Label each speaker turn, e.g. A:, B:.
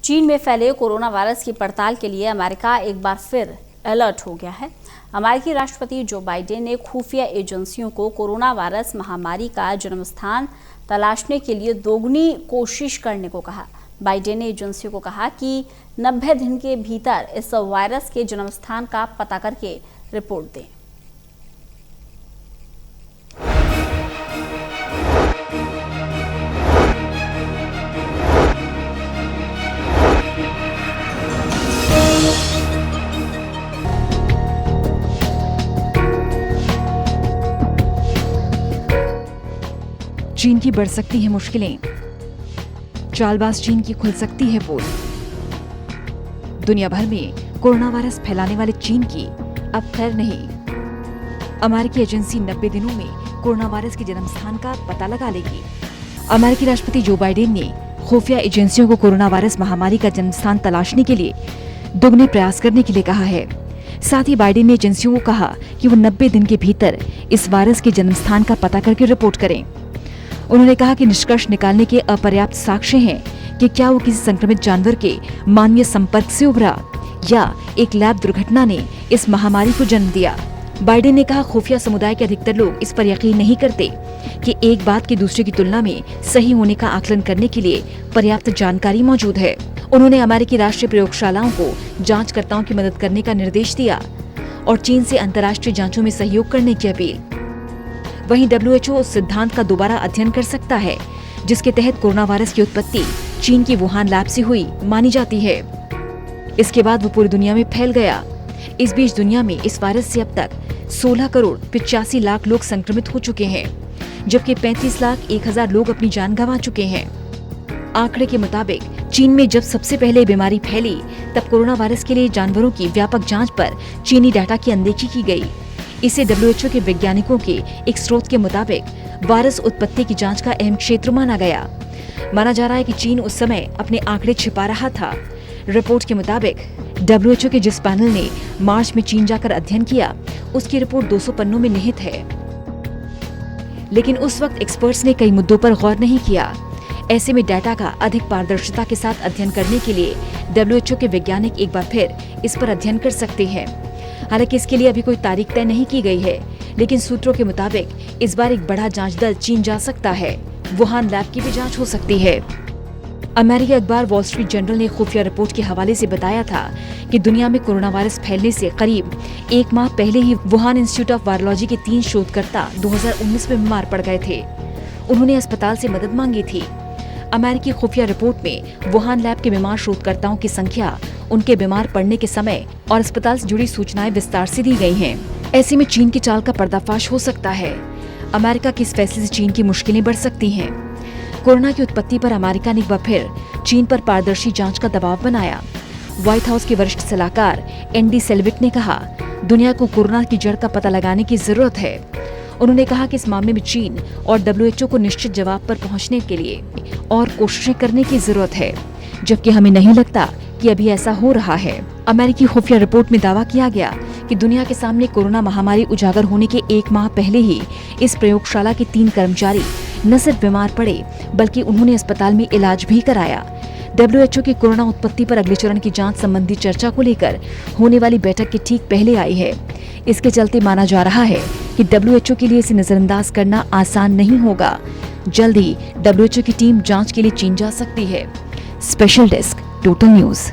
A: चीन में फैले कोरोना वायरस की पड़ताल के लिए अमेरिका एक बार फिर अलर्ट हो गया है। अमेरिकी राष्ट्रपति जो बाइडेन ने खुफिया एजेंसियों को कोरोना वायरस महामारी का जन्मस्थान तलाशने के लिए दोगुनी कोशिश करने को कहा। बाइडेन ने एजेंसियों को कहा कि 90 दिन के भीतर इस वायरस के जन्मस्थान का पता करके रिपोर्ट दें।
B: चीन की बढ़ सकती है मुश्किलें, चालबाज चीन की खुल सकती है पोल। दुनिया भर में कोरोना वायरस फैलाने वाले चीन की अब खैर नहीं। अमेरिकी एजेंसी 90 दिनों में कोरोना वायरस के जन्मस्थान का पता लगा लेगी। अमेरिकी राष्ट्रपति जो बाइडेन ने खुफिया एजेंसियों को कोरोना वायरस महामारी का जन्मस्थान तलाशने के लिए दुगने प्रयास करने के लिए कहा है। साथ ही बाइडेन ने एजेंसियों को कहा कि वो 90 दिन के भीतर इस वायरस के जन्मस्थान का पता करके रिपोर्ट करें। उन्होंने कहा कि निष्कर्ष निकालने के अपर्याप्त साक्ष्य हैं कि क्या वो किसी संक्रमित जानवर के मानवीय संपर्क से उभरा या एक लैब दुर्घटना ने इस महामारी को जन्म दिया। बाइडेन ने कहा, खुफिया समुदाय के अधिकतर लोग इस पर यकीन नहीं करते कि एक बात के दूसरे की तुलना में सही होने का आकलन करने के लिए पर्याप्त जानकारी मौजूद है। उन्होंने अमेरिकी राष्ट्रीय प्रयोगशालाओं को जांचकर्ताओं की मदद करने का निर्देश दिया और चीन से अंतर्राष्ट्रीय जांचों में सहयोग करने की अपील। वहीं WHO उस सिद्धांत का दोबारा अध्ययन कर सकता है जिसके तहत कोरोना वायरस की उत्पत्ति चीन की वुहान लैब से हुई मानी जाती है। इसके बाद वो पूरी दुनिया में फैल गया। इस बीच दुनिया में इस वायरस से अब तक 16 करोड़ 85 लाख लोग संक्रमित हो चुके हैं, जबकि 35 लाख 1,000 लोग अपनी जान गंवा चुके हैं। आंकड़े के मुताबिक चीन में जब सबसे पहले बीमारी फैली तब कोरोना वायरस के लिए जानवरों की व्यापक जांच पर चीनी डाटा की अनदेखी की गई। इसे WHO के वैज्ञानिकों के एक स्रोत के मुताबिक वायरस उत्पत्ति की जांच का अहम क्षेत्र माना गया। माना जा रहा है कि चीन उस समय अपने आंकड़े छिपा रहा था। रिपोर्ट के मुताबिक WHO के जिस पैनल ने मार्च में चीन जाकर अध्ययन किया, उसकी रिपोर्ट 200 पन्नों में निहित है। लेकिन उस वक्त एक्सपर्ट्स ने कई मुद्दों पर गौर नहीं किया। ऐसे में डाटा का अधिक पारदर्शिता के साथ अध्ययन करने के लिए WHO के वैज्ञानिक एक बार फिर इस पर अध्ययन कर सकते हैं। हालांकि इसके लिए अभी कोई तारीख तय नहीं की गई है, लेकिन सूत्रों के मुताबिक इस बार एक बड़ा जांच दल चीन जा सकता है। वुहान लैब की भी जांच हो सकती है। अमेरिकी अखबार वॉल स्ट्रीट जर्नल ने खुफिया रिपोर्ट के हवाले से बताया था कि दुनिया में कोरोना वायरस फैलने से करीब 1 माह पहले ही वुहान इंस्टीट्यूट ऑफ वायरोलॉजी के 3 शोधकर्ता 2019 में बीमार पड़ गए थे। उन्होंने अस्पताल से मदद मांगी थी। अमेरिकी खुफिया रिपोर्ट में वुहान लैब के बीमार शोधकर्ताओं की संख्या, उनके बीमार पड़ने के समय और अस्पताल से जुड़ी सूचनाएं विस्तार से दी गई हैं। ऐसे में चीन की चाल का पर्दाफाश हो सकता है। अमेरिका के इस फैसले से चीन की मुश्किलें बढ़ सकती हैं। कोरोना की उत्पत्ति पर अमेरिका ने एक बार फिर चीन पर पारदर्शी जांच का दबाव बनाया। व्हाइट हाउस के वरिष्ठ सलाहकार एंडी सेल्विक ने कहा, दुनिया को कोरोना की जड़ का पता लगाने की जरूरत है। उन्होंने कहा कि इस मामले में चीन और WHO को निश्चित जवाब पर पहुंचने के लिए और कोशिशें करने की जरूरत है, जबकि हमें नहीं लगता कि अभी ऐसा हो रहा है। अमेरिकी खुफिया रिपोर्ट में दावा किया गया कि दुनिया के सामने कोरोना महामारी उजागर होने के 1 माह पहले ही इस प्रयोगशाला के 3 कर्मचारी न सिर्फ बीमार पड़े बल्कि उन्होंने अस्पताल में इलाज भी कराया। WHO की कोरोना उत्पत्ति पर अगले चरण की जांच संबंधी चर्चा को लेकर होने वाली बैठक के ठीक पहले आई है। इसके चलते माना जा रहा है कि WHO के लिए इसे नजरअंदाज करना आसान नहीं होगा। जल्द ही WHO की टीम जांच के लिए चीन जा सकती है। Special desk, total news.